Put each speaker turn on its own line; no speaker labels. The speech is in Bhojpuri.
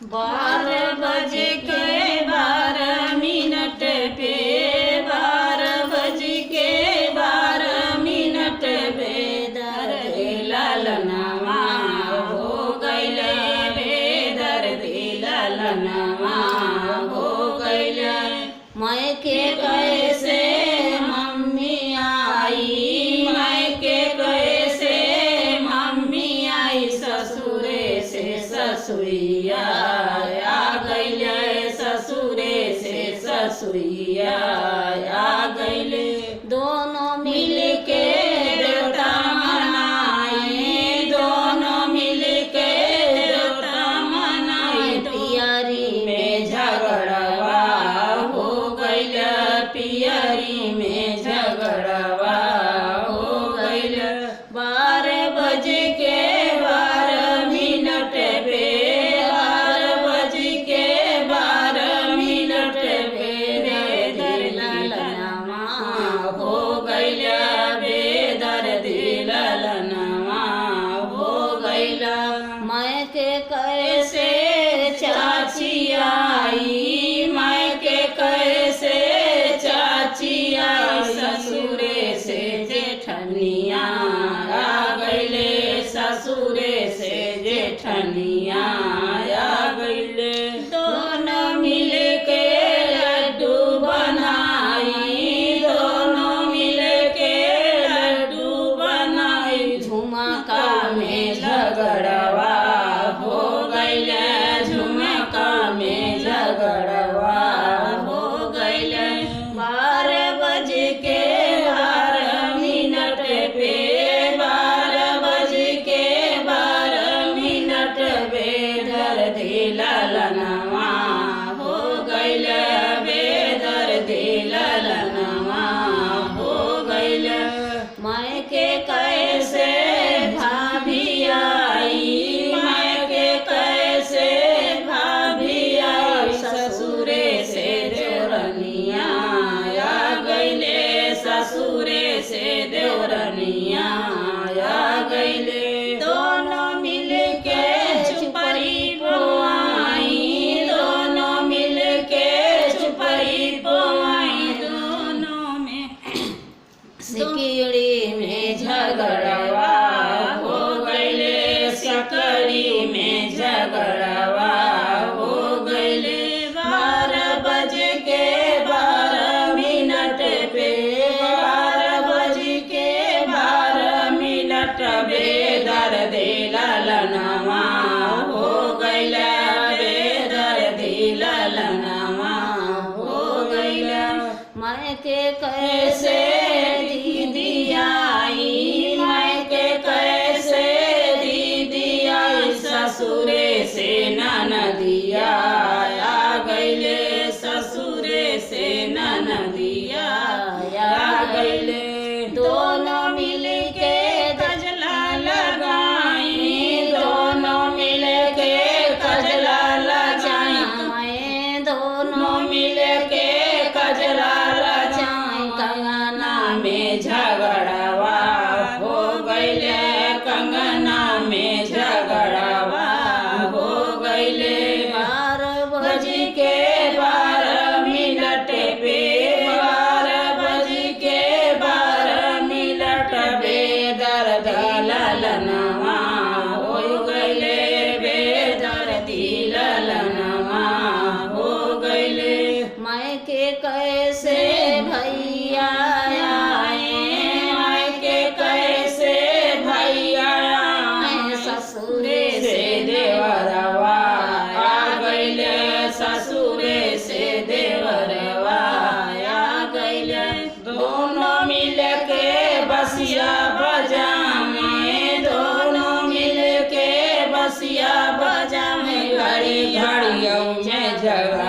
12 बज के 12 मिनट पे 12 बज के 12 मिनट पे दर्द ललनवा हो गइले बेदर्द ललनवा हो गइले। मैं के कैसे मम्मी आई मैं के कैसे मम्मी आई ससुरे से ससुरिया आ गइले ससुरे से ससुरिया आ गइले। दोनों मिल के देवता मनाए दोनों मिल के देवता मनाए। पियरी में झगड़वा हो गइले पियरी में झगड़वा हो गइले। 12 बज के 12 मिनट पे 12 बज के 12 मिनट पे बेदर्द ललनवा हो गइले बेदर्द ललनवा हो गइले। मैं के कैसे चाची आई मैं के कैसे चाची आई ससुरे से जेठनिया आ गइले ससुरे से जेठनिया आ गइले। दोनों मिल के लड्डू बनाई दोनों मिल के लड्डू बनाई। झुमका में झगड़वा हो गइले झुमका में झगड़वा हो गइले। 12 बज के 12 मिनट पे 12 बज के 12 मिनट पे दर्द ललनवा हो गइले बेदर्द ललनवा हो गइले। मैं के कैसे भाभी आई मैं के कैसे भाभी आई ससुरे से देवरनिया आ गइले ससुरे से देवरनिया आ गइले। दोनों मिल के चुपरी पोआई दोनों मिल के चुपरी पोआई। दोनों में सिकड़ी में झगड़वा हो गइले सिकड़ी में झगड़वा हो गइले। 12 बज के 12 मिनट पे 12 बज के 12 मिनट पे दर्द ललनवा हो गइले बेदर्द ललनवा हो गइले। मैं के कैसे दीदी आई मैं के कैसे दीदी आई ससुरे से ननदिया आ गइले ससुरे से ननदिया आ गइले। दोनों मिल के कजला लगाई दोनों मिल के कजला लगाई। मैं दोनों मिल के कजला लगाई। कंगना में झगड़वा हो गइले कंगना में झगड़वा हो गइले। 12 बज के 12 मिनट पे 12 बज के 12 मिनट पे दर्द ललनवा हो गइले बेदर्द ललनवा हो गइले। मैं के कैसे भैया आए मैं के कैसे भैया आए ससुरे से देवरवा आ गइले ससुरे से देवरवा आ गइले। दोनों मिल के बसिया बजावे दोनों मिल के बसिया बजावे। घड़ी घड़ियों में झगड़ा